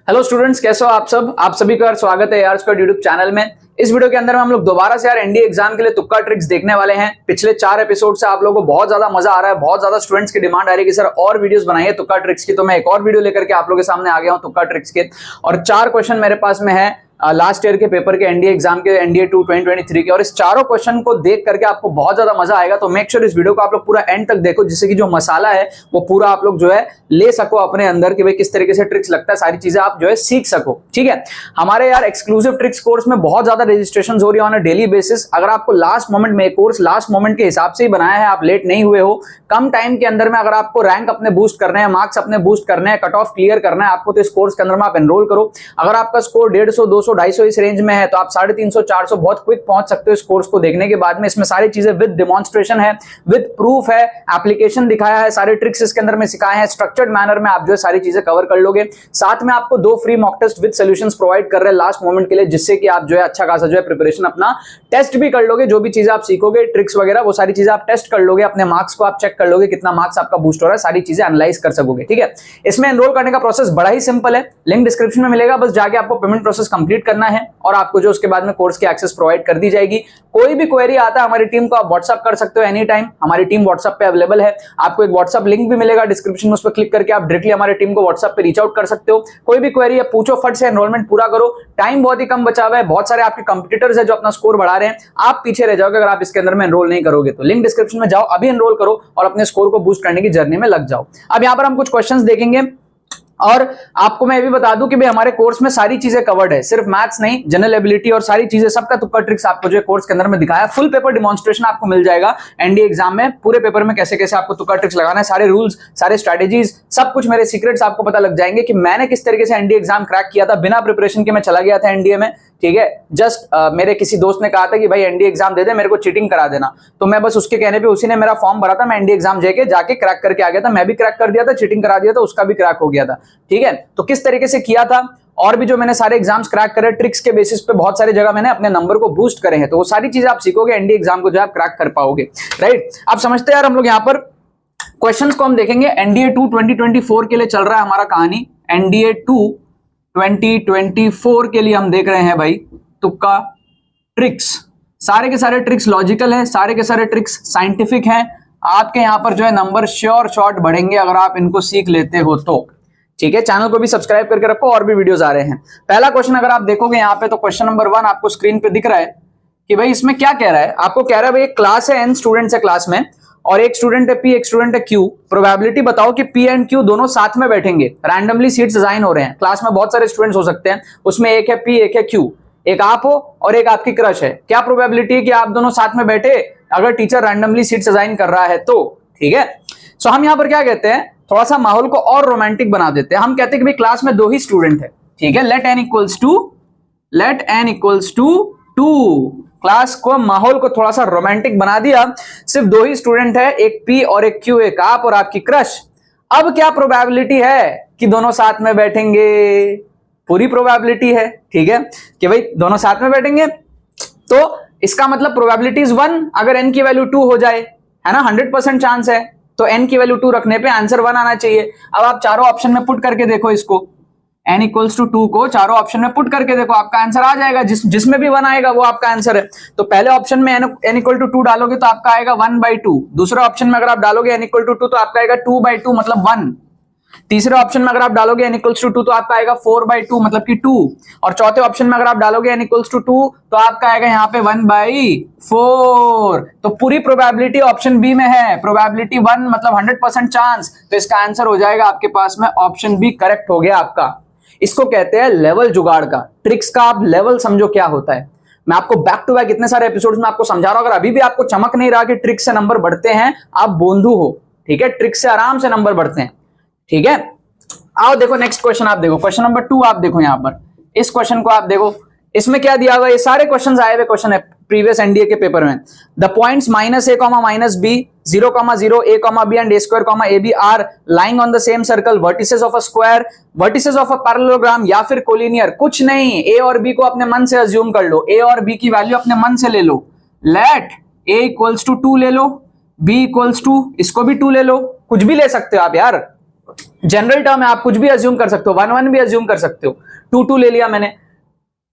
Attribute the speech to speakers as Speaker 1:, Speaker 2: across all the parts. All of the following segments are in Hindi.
Speaker 1: हेलो स्टूडेंट्स, कैसे हो आप सब। आप सभी का स्वागत है यार स्क्वाड यूट्यूब चैनल में। इस वीडियो के अंदर में हम लोग दोबारा से यार एनडीए एग्जाम के लिए तुक्का ट्रिक्स देखने वाले हैं। पिछले 4 एपिसोड से आप लोगों को बहुत ज्यादा मजा आ रहा है, बहुत ज्यादा स्टूडेंट्स की डिमांड आ रही है कि सर और वीडियोस बनाइए तुक्का ट्रिक्स की। तो मैं एक और वीडियो लेकर के आप लोगों के सामने आ गया हूं तुक्का ट्रिक्स के, और 4 क्वेश्चन मेरे पास में है लास्ट ईयर के पेपर के एनडीए एग्जाम के, एनडीए 2 2023 के। और इस चारों क्वेश्चन को देख करके आपको बहुत ज्यादा मजा आएगा। तो मेक श्योर इस वीडियो को आप लोग पूरा एंड तक देखो, जिससे कि जो मसाला है वो पूरा आप लोग जो है ले सको अपने अंदर कि भाई किस तरीके से ट्रिक्स लगता है, सारी चीजें आप जो है सीख सको। ठीक है, हमारे यार एक्सक्लूसिव ट्रिक्स कोर्स में बहुत ज्यादा रजिस्ट्रेशन हो रही है ऑन अ डेली बेसिस। अगर आपको लास्ट मोमेंट में कोर्स लास्ट मोमेंट के हिसाब से ही बनाया है, आप लेट नहीं हुए हो, कम टाइम के अंदर में अगर आपको रैंक अपने बूस्ट करने हैं, मार्क्स अपने बूस्ट करने हैं, कट ऑफ क्लियर करना है आपको, तो इस कोर्स के अंदर में आप एनरोल करो। अगर आपका स्कोर 150, 200, 250 इस रेंज में है तो आप 350, 400 बहुत क्विक पहुंच सकते हो इस कोर्स को देखने के बाद में। इसमें सारी चीजें विद डेमोन्स्ट्रेशन है, विद प्रूफ है, एप्लीकेशन दिखाया है, सारे ट्रिक्स इसके अंदर में सिखाए हैं। स्ट्रक्चर्ड मैनर में आप जो है सारी चीजें कवर कर लोगे। साथ में आपको 2 free mock test with solutions provide कर रहे हैं लास्ट मोमेंट के लिए, जिससे कि आप जो है अच्छा खासा जो है प्रिपरेशन अपना टेस्ट भी कर लोगे। जो भी चीजें आप सीखोगे ट्रिक्स वगैरह वो सारी चीजें आप टेस्ट कर लोगे, अपने मार्क्स को आप चेक कर लोगे कितना मार्क्स आपका बूस्ट हो रहा है, सारी चीजें एनालाइज कर सकोगे। ठीक है, इसमें एनरोल करने का प्रोसेस बड़ा ही सिंपल है, लिंक डिस्क्रिप्शन में मिलेगा। बस जाके आपको पेमेंट प्रोसेस कंप्लीट करना है और आपको जो उसके बाद में कोर्स की एक्सेस प्रोवाइड कर दी जाएगी। कोई भी क्वेरी आता है हमारी टीम को आप व्हाट्सएप कर सकते हो एनी टाइम। हमारी टीम व्हाट्सएप पे अवेलेबल है। आपको एक व्हाट्सएप लिंक भी मिलेगा डिस्क्रिप्शन में, उस पर क्लिक करके आप डायरेक्टली हमारी टीम को व्हाट्सएप पे रीच आउट कर सकते हो। कोई भी क्वेरी है पूछो, फट से एनरोलमेंट पूरा करो। टाइम बहुत ही कम बचा हुआ है, बहुत सारे आपके कंपटीटर्स है जो अपना स्कोर बढ़ा रहे हैं, आप पीछे रह जाओगे अगर आप इसके अंदर में एनरोल नहीं करोगे। तो लिंक डिस्क्रिप्शन में जाओ, अभी एनरोल करो और अपने स्कोर को बूस्ट करने की जर्नी में लग जाओ। अब यहां पर हम कुछ क्वेश्चंस देखेंगे और आपको मैं ये भी बता दूं कि भाई हमारे कोर्स में सारी चीजें कवर्ड है, सिर्फ मैथ्स नहीं, जनरल एबिलिटी और सारी चीजें, सबका तुक्का ट्रिक्स आपको जो कोर्स के अंदर में दिखाया। फुल पेपर डिमॉन्स्ट्रेशन आपको मिल जाएगा एनडीए एग्जाम में, पूरे पेपर में कैसे कैसे आपको तुक्का ट्रिक्स लगाना है, सारे रूल्स, सारे स्ट्रेटेजीज, सब कुछ मेरे सीक्रेट्स आपको पता लग जाएंगे कि मैंने किस तरीके से एनडीए एग्जाम क्रैक किया था बिना प्रिपरेशन के। मैं चला गया था एनडीए में, ठीक है, जस्ट मेरे किसी दोस्त ने कहा था कि भाई एनडीए एग्जाम दे दे, मेरे को चीटिंग करा देना, तो मैं बस उसके कहने पे उसी ने मेरा फॉर्म भरा था, मैं एनडीए एग्जाम जाके क्रैक करके आ गया था। मैं भी क्रैक कर दिया था, चीटिंग करा दिया था, उसका भी क्रैक हो गया था। ठीक है, तो किस तरीके से किया था और भी जो मैंने सारे एग्जाम्स क्रैक करे ट्रिक्स के बेसिस पे, बहुत सारी जगह मैंने अपने नंबर को बूस्ट करे हैं, तो वो सारी चीजें आप सीखोगे एनडीए एग्जाम को जो आप क्रैक कर पाओगे। राइट, आप समझते हैं यार। हम लोग यहाँ पर क्वेश्चंस को हम देखेंगे। एनडीए 2 2024 के लिए चल रहा है हमारा कहानी। एनडीए 2 2024 के लिए हम देख रहे हैं भाई तुक्का ट्रिक्स। सारे के सारे ट्रिक्स लॉजिकल है, सारे के सारे ट्रिक्स साइंटिफिक हैं। आपके यहां पर जो है नंबर श्योर शॉर्ट बढ़ेंगे अगर आप इनको सीख लेते हो तो। ठीक है, चैनल को भी सब्सक्राइब करके रखो, और भी वीडियोस आ रहे हैं। पहला क्वेश्चन अगर आप देखोगे यहाँ पे तो क्वेश्चन नंबर 1 आपको स्क्रीन पे दिख रहा है कि भाई इसमें क्या कह रहा है। आपको कह रहा है भाई एक क्लास है, n स्टूडेंट्स है क्लास में, और एक स्टूडेंट है P, एक स्टूडेंट है Q। प्रोबेबिलिटी बताओ कि P एंड Q दोनों साथ में बैठेंगे, रैंडमली सीट्स असाइन हो रहे हैं। क्लास में बहुत सारे स्टूडेंट्स हो सकते हैं, उसमें एक है P, एक है Q, एक आप हो और एक आपकी क्रश है। क्या प्रोबेबिलिटी है कि आप दोनों साथ में बैठे अगर टीचर रैंडमली सीट्स असाइन कर रहा है तो। ठीक है, सो हम यहां पर क्या कहते हैं, थोड़ा सा माहौल को और रोमांटिक बना देते हैं। हम कहते हैं कि भाई क्लास में 2 ही स्टूडेंट है। ठीक है, let n equals to 2। Class को, माहौल को थोड़ा सा रोमांटिक बना दिया। सिर्फ 2 ही स्टूडेंट है, एक P और एक Q, एक आप और आपकी क्रश। अब क्या प्रोबेबिलिटी है कि दोनों साथ में बैठेंगे? पूरी प्रोबेबिलिटी है। ठीक है, कि भाई दोनों साथ में बैठेंगे, तो इसका मतलब प्रोबेबिलिटी इज 1। अगर n की वैल्यू 2 हो जाए, है ना, 100% चांस है, तो n की वैल्यू 2 रखने पे आंसर 1 आना चाहिए। अब आप चारों ऑप्शन में पुट करके देखो इसको, n इक्वल्स टू 2 को चारों ऑप्शन में पुट करके देखो, आपका आंसर आ जाएगा। जिसमें भी 1 आएगा वो आपका आंसर है। तो पहले ऑप्शन में n इक्वल टू 2 डालोगे तो आपका आएगा 1/2। दूसरे ऑप्शन में अगर आप डालोगे n इक्वल टू 2 तो आपका आएगा 2/2 मतलब 1। तीसरे ऑप्शन में अगर आप डालोगे n इक्वल्स टू 2 तो आपका आएगा 4/2 मतलब कि 2। और चौथे ऑप्शन में अगर आप डालोगे n इक्वल्स टू 2 तो आपका आएगा यहाँ पे 1/4। तो पूरी प्रोबेबिलिटी ऑप्शन बी में है, प्रोबेबिलिटी 1 मतलब 100% चांस। तो इसका आंसर हो जाएगा आपके पास में ऑप्शन बी करेक्ट हो गया आपका। इसको कहते हैं लेवल जुगाड़ का। ट्रिक्स का आप लेवल समझो क्या होता है। मैं आपको बैक टू बैक इतने सारे एपिसोड्स में आपको समझा रहा हूं, अगर अभी भी आपको चमक नहीं रहा कि ट्रिक्स से नंबर बढ़ते हैं, आप बोंधू हो। ठीक है, ट्रिक्स से आराम से नंबर बढ़ते हैं। ठीक है, आओ देखो नेक्स्ट क्वेश्चन आप देखो, क्वेश्चन नंबर 2 आप देखो। यहां पर इस क्वेश्चन को आप देखो, इसमें क्या दिया हुआ, ये सारे क्वेश्चंस आए हुए क्वेश्चन है प्रीवियस एनडीए के पेपर में। The points -a, -b, 0, 0, a, b and a2, ab are lying on the same circle, vertices of a square, vertices of a parallelogram या फिर कोलिनियर। कुछ नहीं, a और b को अपने मन से अज्यूम कर लो, a और b की वैल्यू अपने मन से ले लो। लेट a इक्वल्स टू 2 ले लो, b इक्वल्स टू, इसको भी 2 ले लो, कुछ भी ले सकते हो आप यार, जनरल टर्म है, आप कुछ भी अज्यूम कर सकते हो, 1 1 भी अज्यूम कर सकते हो, 2 2 ले लिया मैंने।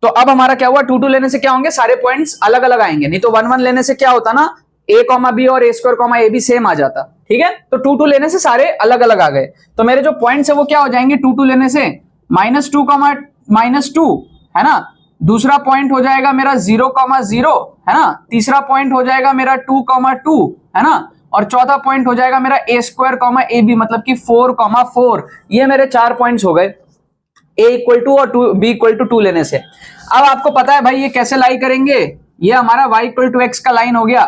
Speaker 1: तो अब हमारा क्या हुआ, 2 2 लेने से क्या होंगे, सारे पॉइंट्स अलग अलग आएंगे, नहीं तो 1 1 लेने से क्या होता ना, a कॉमा बी और a स्क्वायर कॉमा ए भी सेम आ जाता, ठीक है। तो 2 2 लेने से सारे अलग अलग आ गए, तो मेरे जो पॉइंट्स है वो क्या हो जाएंगे 2 2 लेने से, -2 कॉमा -2 है ना, दूसरा पॉइंट हो जाएगा मेरा 0 कॉमा 0 है ना, तीसरा पॉइंट हो जाएगा मेरा 2 कॉमा 2 है ना, और चौथा पॉइंट हो जाएगा मेरा a square comma A B मतलब कि 4 कॉमा 4। ये मेरे 4 पॉइंट्स हो गए, a इक्वल टू और b इक्वल टू 2 लेने से। अब आपको पता है भाई ये कैसे लाई करेंगे, ये हमारा y इक्वल टू x का लाइन हो गया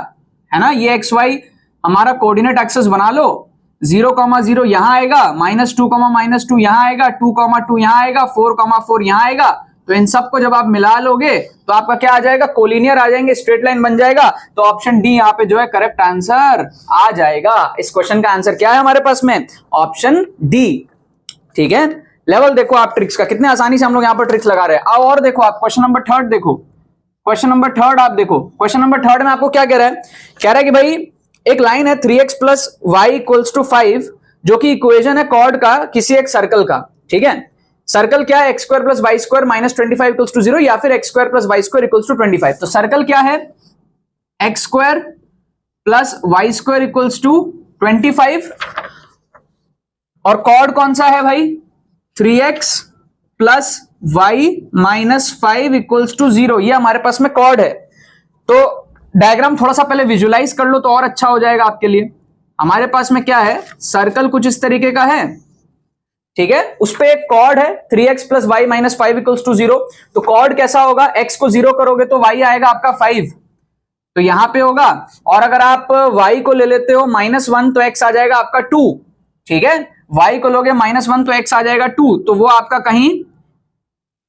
Speaker 1: है ना, ये xy हमारा कोऑर्डिनेट एक्सेस बना लो, 0 कॉमा 0 यहां आएगा, -2 कॉमा -2 यहां आएगा, 2 कॉमा 2 यहां आएगा, 4 कॉमा 4 यहां आएगा। तो इन सबको जब आप मिला लोगे तो आपका क्या आ जाएगा, कोलिनियर आ जाएंगे, स्ट्रेट लाइन बन जाएगा। तो ऑप्शन डी यहाँ पे जो है करेक्ट आंसर आ जाएगा। इस क्वेश्चन का आंसर क्या है हमारे पास में, ऑप्शन डी, ठीक है। लेवल देखो आप ट्रिक्स का, कितने आसानी से हम लोग यहाँ पर ट्रिक्स लगा रहे हैं। अब और देखो आप क्वेश्चन नंबर 3 देखो, क्वेश्चन नंबर 3 आप देखो, क्वेश्चन नंबर 3 में आपको क्या कह रहा है, कह रहा है कि भाई एक लाइन है 3x plus Y equals to 5, जो कि इक्वेशन है कॉर्ड का किसी एक सर्कल का, ठीक है। सर्कल क्या है, x square plus y square minus 25 equals to 0 या फिर x square plus y square equals to 25। तो सर्कल क्या है, x square plus y square equals to 25, और कॉर्ड कौन सा है भाई, 3x plus y minus 5 equals to 0, ये हमारे पास में कॉर्ड है। तो डायग्राम थोड़ा सा पहले विजुलाइज कर लो तो और अच्छा हो जाएगा आपके लिए। हमारे पास में क्या है, सर्कल कुछ इस तरीके का है, ठीक है, उस पे एक कॉर्ड है 3x plus y minus 5 equals to 0। तो कॉर्ड कैसा होगा, x को 0 करोगे तो y आएगा आपका 5, तो यहां पे होगा, और अगर आप y को ले लेते हो -1 तो x आ जाएगा आपका 2, ठीक है। y को लोगे -1 तो x आ जाएगा 2, तो वो आपका कहीं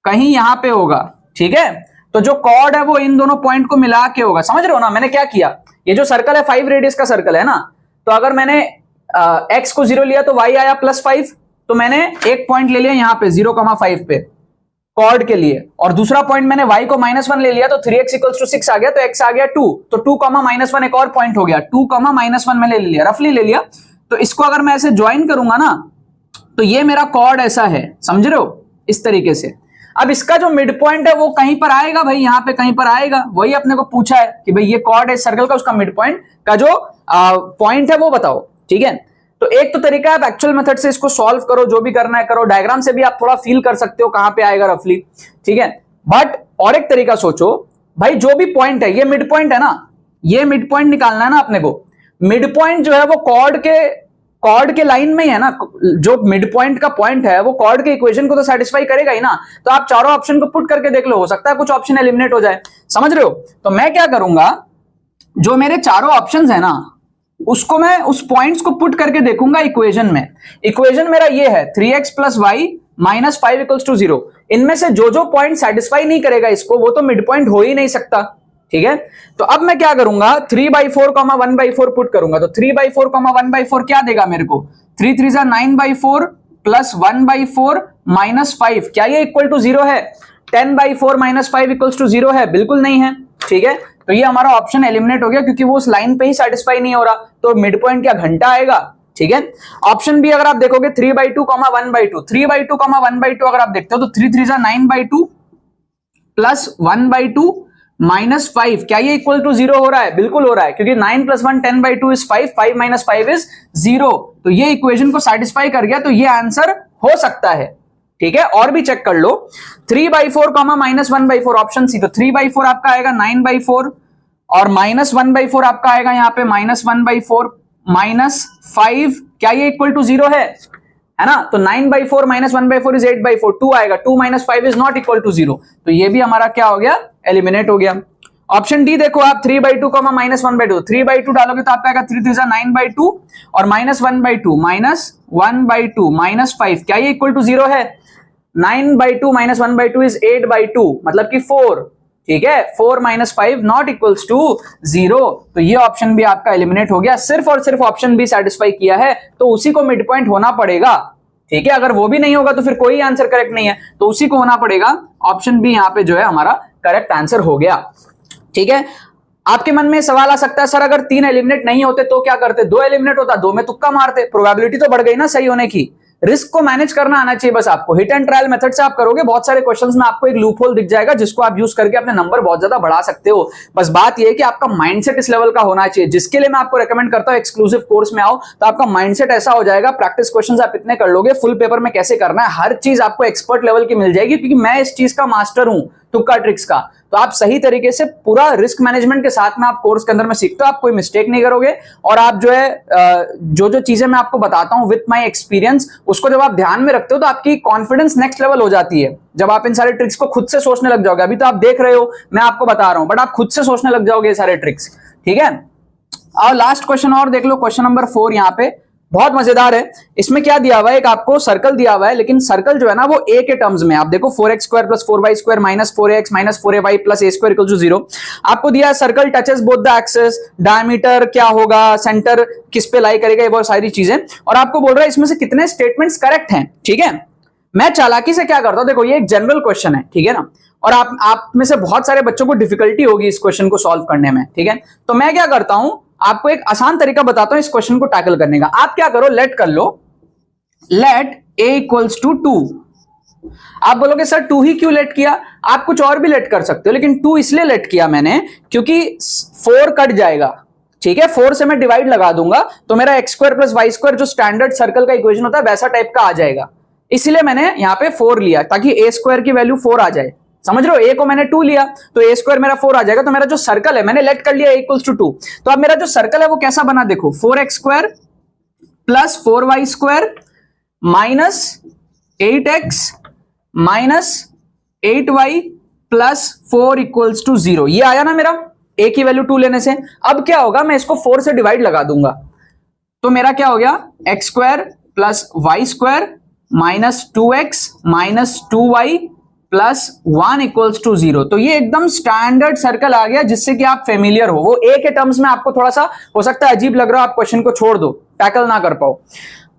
Speaker 1: कहीं यहां पे होगा, ठीक है। तो जो कॉर्ड है वो इन दोनों पॉइंट को मिला के होगा, समझ रहे हो ना। मैंने क्या किया, ये जो सर्कल है 5 रेडियस का सर्कल है ना, तो अगर मैंने x को 0 लिया तो y आया +5, तो मैंने एक पॉइंट ले लिया यहां पे 0,5 पे कॉर्ड के लिए, और दूसरा पॉइंट मैंने y को -1 ले लिया तो 3x इक्वल्स टू 6 आ गया, तो x आ गया 2, तो 2, -1 एक और पॉइंट हो गया, 2, -1 मैंने ले लिया, रफली ले लिया। तो इसको अगर मैं ऐसे ज्वाइन करूंगा ना, तो ये मेरा कॉर्ड ऐसा है, समझ रहे हो, इस तरीके से। अब इसका जो मिड पॉइंट है वो कहीं पर आएगा भाई, यहां पे कहीं पर आएगा, वही अपने को पूछा है कि भाई ये कॉर्ड है सर्कल का, उसका मिड पॉइंट का जो पॉइंट है वो बताओ, ठीक है। तो एक तो तरीका है आप एक्चुअल मेथड से इसको सॉल्व करो, जो भी करना है करो, डायग्राम से भी आप थोड़ा फील कर सकते हो कहां पे आएगा रफली, ठीक है। बट और एक तरीका सोचो भाई, जो भी पॉइंट है, ये मिड पॉइंट है ना, ये मिड पॉइंट निकालना है ना अपने को। मिड पॉइंट जो है वो कॉर्ड के लाइन में ही है ना, जो मिड पॉइंट का पॉइंट है वो कॉर्ड के इक्वेशन को तो सेटिस्फाई करेगा ही ना। तो आप चारों ऑप्शन को पुट करके देख लो, हो सकता है कुछ ऑप्शन एलिमिनेट हो जाए, समझ रहे हो। तो मैं क्या करूंगा, जो मेरे चारों ऑप्शंस है ना, उसको मैं उस पॉइंट्स को पुट करके देखूंगा इक्वेशन में। इक्वेशन मेरा ये है 3x plus y minus 5 equals to 0। इनमें से जो जो पॉइंट सेटिस्फाई नहीं करेगा इसको, वो तो मिड पॉइंट हो ही नहीं सकता, ठीक है। तो अब मैं क्या करूंगा, 3/4 1/4 पुट करूंगा। तो 3/4 1/4 क्या देगा मेरे को, 3 3 9/4 प्लस 1/4 माइनस 5, क्या ये इक्वल टू 0 है। 10/4 माइनस 5 इक्वल्स टू 0 है, बिल्कुल नहीं है, ठीक है। तो ये हमारा ऑप्शन एलिमिनेट हो गया, क्योंकि वो उस लाइन पे ही सेटिस्फाई नहीं हो रहा। तो मिड पॉइंट क्या घंटा आएगा, ठीक है। ऑप्शन बी अगर आप देखोगे 3/2 1/2, 3/2 1/2 अगर आप देखते हो तो 3 3 9/2 प्लस 1/2 माइनस 5, क्या ये इक्वल टू 0 हो रहा है, बिल्कुल हो रहा है, क्योंकि 9 + 1 10/2 इज 5, 5 - 5 इज 0। तो ये इक्वेशन को सेटिस्फाई कर गया, तो ये आंसर हो सकता है, ठीक है। और भी चेक कर लो, 3/4 -1/4 ऑप्शन सी। तो 3/4 आपका आएगा 9/4 और -1/4 आपका आएगा यहाँ पे -1/4 माइनस 5, क्या ये इक्वल टू 0 है ना। तो 9/4 -1/4 इज 8/4, 2 आएगा, 2 - 5 इज नॉट इक्वल टू 0। तो ये भी हमारा क्या हो गया, एलिमिनेट हो गया। ऑप्शन डी देखो आप 3/2 -1/2, 3/2 डालोगे तो आपका आएगा 3 3 9/2 और -1/2 -1/2 -5, क्या ये इक्वल टू 0 है। 9/2 -1/2 इज 8/2 मतलब कि 4, ठीक है। 4 - 5 नॉट इक्वल्स टू 0। तो ये ऑप्शन भी आपका एलिमिनेट हो गया। सिर्फ और सिर्फ ऑप्शन बी सेटिस्फाई किया है, तो उसी को मिड पॉइंट होना पड़ेगा, ठीक है। अगर वो भी नहीं होगा तो फिर कोई आंसर करेक्ट नहीं है, तो उसी को होना पड़ेगा। ऑप्शन बी यहाँ पे जो है हमारा करेक्ट आंसर हो गया, ठीक है। आपके मन में सवाल आ सकता है, सर अगर 3 एलिमिनेट नहीं होते तो क्या करते, 2 एलिमिनेट होता, 2 में तुक्का मारते, प्रोबेबिलिटी तो बढ़ गई ना सही होने की। रिस्क को मैनेज करना आना चाहिए बस आपको। हिट एंड ट्रायल मेथड से आप करोगे, बहुत सारे क्वेश्चंस में आपको एक लूप होल दिख जाएगा जिसको आप यूज करके अपने नंबर बहुत ज्यादा बढ़ा सकते हो। बस बात यह है कि आपका माइंडसेट इस लेवल का होना चाहिए, जिसके लिए मैं आपको रेकमेंड करता हूं एक्सक्लूसिव कोर्स में आओ, तो आपका माइंडसेट ऐसा हो जाएगा, प्रैक्टिस क्वेश्चंस आप इतने कर लोगे, फुल पेपर में कैसे करना है हर चीज आपको एक्सपर्ट लेवल की मिल जाएगी, क्योंकि मैं इस चीज का मास्टर हूं, तुक्का ट्रिक्स का। तो आप सही तरीके से पूरा रिस्क मैनेजमेंट के साथ में आप कोर्स के अंदर में सीखते हो, आप कोई मिस्टेक नहीं करोगे, और आप जो है जो जो चीजें मैं आपको बताता हूं विथ माय एक्सपीरियंस, उसको जब आप ध्यान में रखते हो तो आपकी कॉन्फिडेंस नेक्स्ट लेवल हो जाती है। जब आप इन सारे ट्रिक्स को खुद से सोचने लग जाओगे, अभी तो आप देख रहे हो मैं आपको बता रहा हूं, बट आप खुद से सोचने लग जाओगे ये सारे ट्रिक्स, ठीक है। और लास्ट क्वेश्चन और देख लो, क्वेश्चन नंबर 4 यहाँ पे बहुत मजेदार है। इसमें क्या दिया हुआ है, एक आपको सर्कल दिया हुआ है, लेकिन सर्कल जो है ना वो ए के टर्म्स में। आप देखो 4x² + 4y² - 4ax - 4ay + a² = 0। आपको दिया है circle touches both the axes, diameter क्या होगा, सेंटर किस पे लाई करेगा, ये बहुत सारी चीजें, और आपको बोल रहा है इसमें से कितने स्टेटमेंट्स करेक्ट हैं, ठीक है। मैं चालाकी से क्या करता हूं, देखो ये एक जनरल क्वेश्चन है, ठीक है ना, और आप में से बहुत सारे बच्चों को डिफिकल्टी होगी इस क्वेश्चन को सॉल्व करने में, ठीक है। तो मैं क्या करता हूं, आपको एक आसान तरीका बताता हूं इस क्वेश्चन को टैकल करने का। आप क्या करो, लेट कर लो, लेट a = 2। आप बोलोगे सर 2 ही क्यों लेट किया, आप कुछ और भी लेट कर सकते हो, लेकिन 2 इसलिए लेट किया मैंने क्योंकि 4 कट जाएगा, ठीक है। 4 से मैं डिवाइड लगा दूंगा तो मेरा x² + y² जो स्टैंडर्ड सर्कल का इक्वेशन होता है वैसा टाइप का आ जाएगा, इसलिए मैंने यहां पे 4 लिया ताकि a² की वैल्यू 4 आ जाए। समझ रहे हो, a को मैंने 2 लिया तो a² मेरा 4 आ जाएगा, तो मेरा जो सर्कल है मैंने लेट कर लिया a = 2। तो अब मेरा जो सर्कल है वो कैसा बना, देखो 4x² + 4y² - 8x - 8y + 4 = 0। ये आया ना मेरा a की वैल्यू 2 लेने से। अब क्या होगा, मैं इसको 4 से डिवाइड लगा दूंगा तो मेरा क्या हो गया, x² + y² - 2x - 2y + 1 = 0। तो ये एकदम स्टैंडर्ड सर्कल आ गया जिससे कि आप फेमिलियर हो। वो ए के टर्म्स में आपको थोड़ा सा हो सकता है अजीब लग रहा हो, आप क्वेश्चन को छोड़ दो, टैकल ना कर पाओ।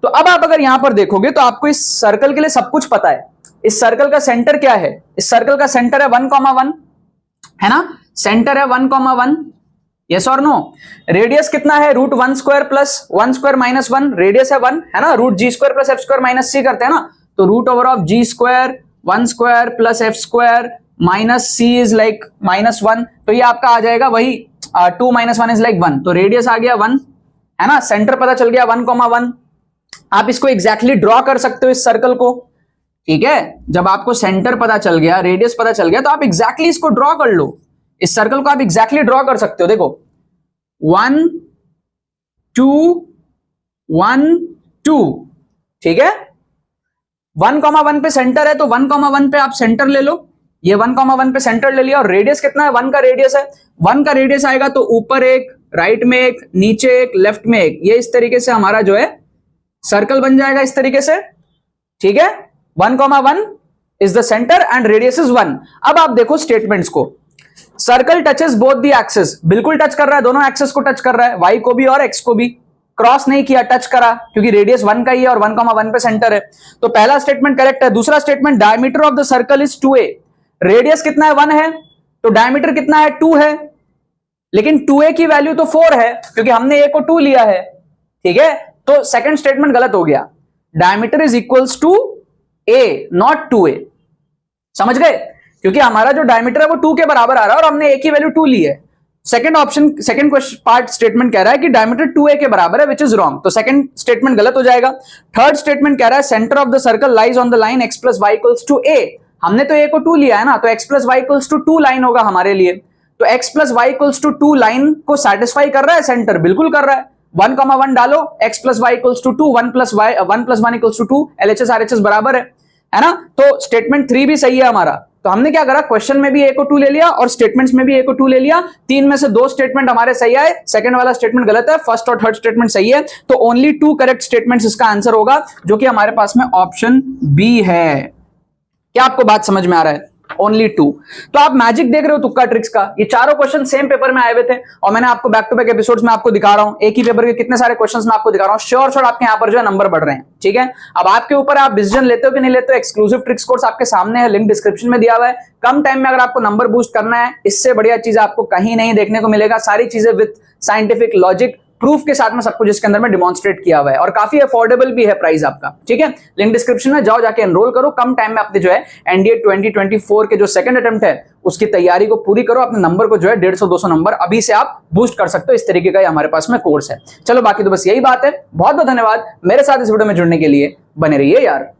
Speaker 1: तो अब आप अगर यहां पर देखोगे तो आपको इस सर्कल के लिए सब कुछ पता है। इस सर्कल का सेंटर क्या है, इस सर्कल का सेंटर है 1,1 है ना, सेंटर है 1,1, यस और नो। रेडियस कितना है, √1² + 1² - 1, रेडियस है 1 है ना, √g² + f² - c करते हैं ना, तो √g² 1² + f² - c is like -1, तो ये आपका आ जाएगा वही 2 - 1 इज लाइक 1। तो रेडियस आ गया 1 है ना, सेंटर पता चल गया 1,1। आप इसको एग्जैक्टली ड्रॉ कर सकते हो इस सर्कल को, ठीक है। जब आपको सेंटर पता चल गया, रेडियस पता चल गया, तो आप एग्जैक्टली इसको ड्रॉ कर लो, इस सर्कल को आप एग्जैक्टली ड्रॉ कर सकते हो। देखो 1 2 1 2, ठीक है। 1,1 पे सेंटर है तो 1,1 पे आप सेंटर ले लो, ये 1,1 पे सेंटर ले लिया, और रेडियस कितना है, 1 का रेडियस है। 1 का रेडियस आएगा तो ऊपर एक, राइट में एक, नीचे एक, लेफ्ट में एक, ये इस तरीके से हमारा जो है सर्कल बन जाएगा इस तरीके से, ठीक है। 1,1 is the centre and radius is 1। अब आप देखो स्टेटमेंट्स को, circle touches both the axes, बिल्कुल टच कर रहा है, दोनों एक्सेस को टच कर रहा है, y को भी और x को भी, क्रॉस नहीं किया, टच करा, क्योंकि रेडियस 1 का ही है और 1,1 पे सेंटर है। तो पहला स्टेटमेंट करेक्ट है। दूसरा statement, diameter of the circle is 2a, radius कितना है 1 है, तो डायमीटर कितना है 2 है, लेकिन 2a की वैल्यू तो 4 है क्योंकि हमने a को 2 लिया है, ठीक है। तो सेकंड स्टेटमेंट गलत हो गया, diameter is equals to a not 2a, समझ गए, क्योंकि हमारा जो डायमीटर है वो 2 के बराबर आ रहा है और हमने a की वैल्यू 2 ली है। Second option, second part statement कह रहा है कि डायमीटर 2a के बराबर है, विच इज रॉन्ग, तो सेकंड स्टेटमेंट गलत हो जाएगा। थर्ड स्टेटमेंट कह रहा है centre of the circle lies on the line x + y = a, हमने तो a को 2 लिया है ना, तो x + y = 2 लाइन होगा हमारे लिए, तो x + y = 2 लाइन को सेटिस्फाई कर रहा है सेंटर, बिल्कुल कर रहा है। 1,1 डालो, x + y = 2, 1 + 1 = 2, LHS RHS बराबर है ना। तो स्टेटमेंट 3 भी सही है हमारा। तो हमने क्या करा, क्वेश्चन में भी a को 2 ले लिया और स्टेटमेंट्स में भी a को 2 ले लिया, 3 में से 2 स्टेटमेंट हमारे सही आए, सेकंड वाला स्टेटमेंट गलत है, फर्स्ट और थर्ड स्टेटमेंट सही है, तो ओनली 2 करेक्ट स्टेटमेंट्स इसका आंसर होगा, जो कि हमारे पास में ऑप्शन बी है। क्या आपको बात समझ में आ रहा है, ओनली 2। तो आप मैजिक देख रहे हो तुक्का ट्रिक्स का, ये चारों क्वेश्चन सेम पेपर में आए हुए थे और मैंने आपको बैक टू बैक एपिसोड्स में आपको दिखा रहा हूं, एक ही पेपर के कितने सारे क्वेश्चंस मैं आपको दिखा रहा हूं, श्योर आपके यहां पर जो है नंबर बढ़ रहे हैं, ठीक है। अब आपके ऊपर आप डिसीजन लेते हो कि नहीं लेते हो, एक्सक्लूसिव ट्रिक्स कोर्स आपके सामने है, लिंक डिस्क्रिप्शन में दिया हुआ है। कम टाइम में अगर आपको नंबर बूस्ट करना है, इससे बढ़िया चीज आपको कहीं नहीं देखने को मिलेगा, सारी चीजें विद साइंटिफिक लॉजिक, प्रूफ के साथ में सब कुछ इसके अंदर में डिमॉन्स्ट्रेट किया हुआ है और काफी अफोर्डेबल भी है प्राइस आपका, ठीक है। लिंक डिस्क्रिप्शन में जाओ, जाके एनरोल करो, कम टाइम में अपने जो है एनडीए 2024 के जो सेकंड अटेम्प्ट है उसकी तैयारी को पूरी करो। अपने नंबर को जो है 150-200 नंबर अभी से आप बूस्ट कर सकते हो। इस तरीके का हमारे पास में कोर्स है। चलो बाकी तो बस यही बात है। बहुत बहुत धन्यवाद मेरे साथ इस वीडियो में जुड़ने के लिए। बने रहिए यार।